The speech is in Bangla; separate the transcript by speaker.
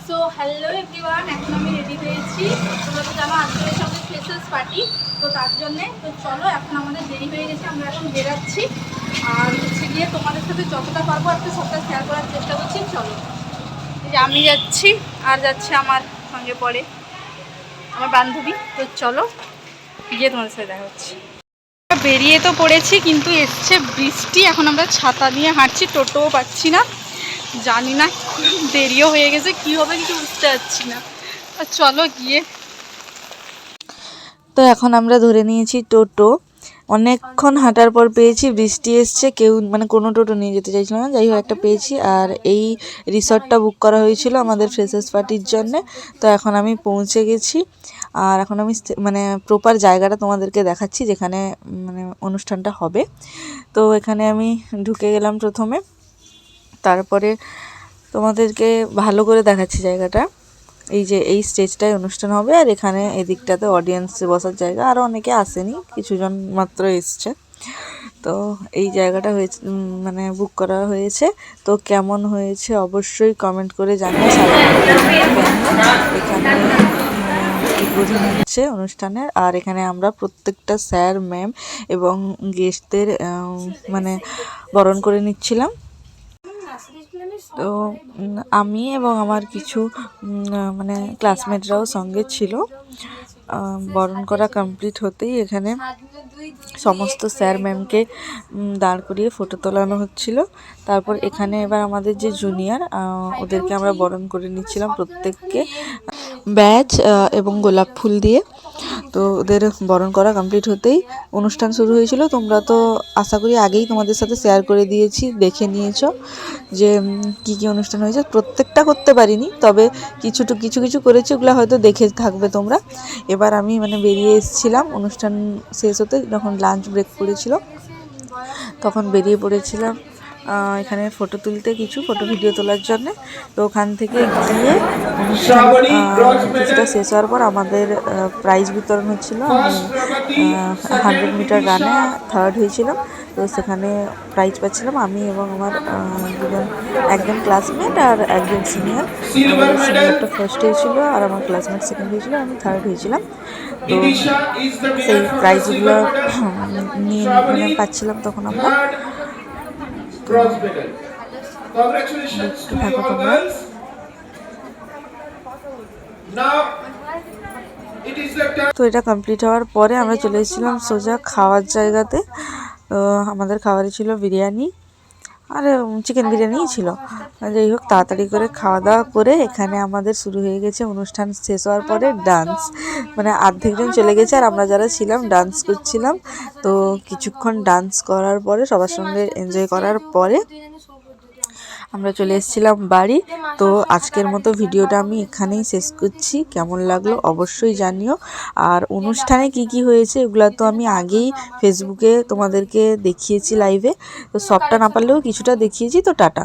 Speaker 1: সো হ্যালো এভরিওয়ান, এখন আমি রেডি হয়েছি। তোমরা তো জানো আজকে হচ্ছে আমাদের ফ্রেশার্স পার্টি, তো তার জন্যে তো চলো এখন আমাদের দেরি হয়ে গেছে, আমরা এখন বেরাচ্ছি। আর হচ্ছে গিয়ে তোমাদের সাথে যতটা পারবো একটু সবটা শেয়ার করার চেষ্টা করছি। চলো, এই যে আমি যাচ্ছি আর যাচ্ছে আমার সঙ্গে পরে আমার বান্ধবী। তো চলো গিয়ে তোমাদের সাথে দেখা হচ্ছে। বেরিয়ে তো পড়েছি, কিন্তু এসছে বৃষ্টি। এখন আমরা ছাতা নিয়ে হাঁটছি, টোটোও পাচ্ছি না, জানি না দেরিও হয়ে গেছে, কি হবে কিছু বুঝতে পারছি না। আর চলো গিয়ে।
Speaker 2: তো এখন আমরা ধরে নিয়েছি টোটো। অনেকক্ষণ হাঁটার পর পেয়েছি, বৃষ্টি এসছে, কেউ মানে কোনো টোটো নিয়ে যেতে চাইছিল না, যাই হোক একটা পেয়েছি। আর এই রিসর্টটা বুক করা হয়েছিল আমাদের ফ্রেশার্স পার্টির জন্যে। তো এখন আমি পৌঁছে গেছি, আর এখন আমি মানে প্রপার জায়গাটা তোমাদেরকে দেখাচ্ছি যেখানে মানে অনুষ্ঠানটা হবে। তো এখানে আমি ঢুকে গেলাম প্রথমে, তারপরে তোমাদেরকে ভালো করে দেখাচ্ছি জায়গাটা। এই যে এই স্টেজটায় অনুষ্ঠান হবে, আর এখানে এদিকটাতে অডিয়েন্সে বসার জায়গা। আরও অনেকে আসেনি, কিছুজন মাত্র এসছে। তো এই জায়গাটা হয়েছে মানে বুক করা হয়েছে। তো কেমন হয়েছে অবশ্যই কমেন্ট করে জানিয়ে। এখানে উদ্বোধন হচ্ছে অনুষ্ঠানের, আর এখানে আমরা প্রত্যেকটা স্যার ম্যাম এবং গেস্টদের মানে বরণ করে নিচ্ছিলাম। তো আমি এবং আমার কিছু মানে ক্লাসমেটরাও সঙ্গে ছিল। বরণ করা কমপ্লিট হতেই এখানে সমস্ত স্যার ম্যামকে দাঁড় করিয়ে ফটো তোলানো হচ্ছিল। তারপর এখানে এবার আমাদের যে জুনিয়র, ওদেরকে আমরা বরণ করে নিচ্ছিলাম প্রত্যেককে ব্যাচ এবং গোলাপ ফুল দিয়ে। তো ওদের বরণ করা কমপ্লিট হতেই অনুষ্ঠান শুরু হয়েছিল। তোমরা তো আশা করি আগেই তোমাদের সাথে শেয়ার করে দিয়েছি, দেখে নিয়েছো যে কী কী অনুষ্ঠান হয়েছে। প্রত্যেকটা করতে পারিনি, তবে কিছু কিছু করেছি, ওগুলো হয়তো দেখে থাকবে তোমরা। এবার আমি মানে বেরিয়ে এসেছিলাম অনুষ্ঠান শেষ হতে, যখন লাঞ্চ ব্রেক পড়েছিল তখন বেরিয়ে পড়েছিলাম এখানে ফটো তুলতে, কিছু ফটো ভিডিও তোলার জন্য। তো ওখান থেকে গিয়ে অনুষ্ঠান কিছুটা শেষ হওয়ার পর আমাদের প্রাইজ বিতরণ হচ্ছিল। আমি 100 মিটার রানে থার্ড হয়েছিলাম। তো সেখানে প্রাইজ পাচ্ছিলাম আমি এবং আমার একজন ক্লাসমেট আর একজন সিনিয়র। আমাদের সিনিয়রটা ফার্স্ট হয়েছিল আর আমার ক্লাসমেট সেকেন্ড হয়েছিল, আমি থার্ড হয়েছিলাম। তো সেই প্রাইজগুলো নিয়ে মানে পাচ্ছিলাম তখন আমরা। থাকো তোমরা। তো এটা কমপ্লিট হওয়ার পরে আমরা চলে এসেছিলাম সোজা খাওয়ার জায়গাতে। তো আমাদের খাবারই ছিল বিরিয়ানি, আর চিকেন বিরিয়ানিই ছিল। যাই হোক, তাড়াতাড়ি করে খাওয়া দাওয়া করে এখানে আমাদের শুরু হয়ে গেছে অনুষ্ঠান শেষ হওয়ার পরে ডান্স। মানে অর্ধেকজন চলে গেছে, আর আমরা যারা ছিলাম ডান্স করছিলাম। তো কিছুক্ষণ ডান্স করার পরে সবার সঙ্গে এনজয় করার পরে আমরা চলে এসেছিলাম বাড়ি। তো আজকের মতো ভিডিওটা আমি এখানেই শেষ করছি। কেমন লাগলো অবশ্যই জানিও। আর অনুষ্ঠানে কি কি হয়েছে এগুলো তো আমি আগেই ফেসবুকে তোমাদেরকে দেখিয়েছি লাইভে, তো সবটা না পারলেও কিছুটা দেখিয়েছি। তো টাটা।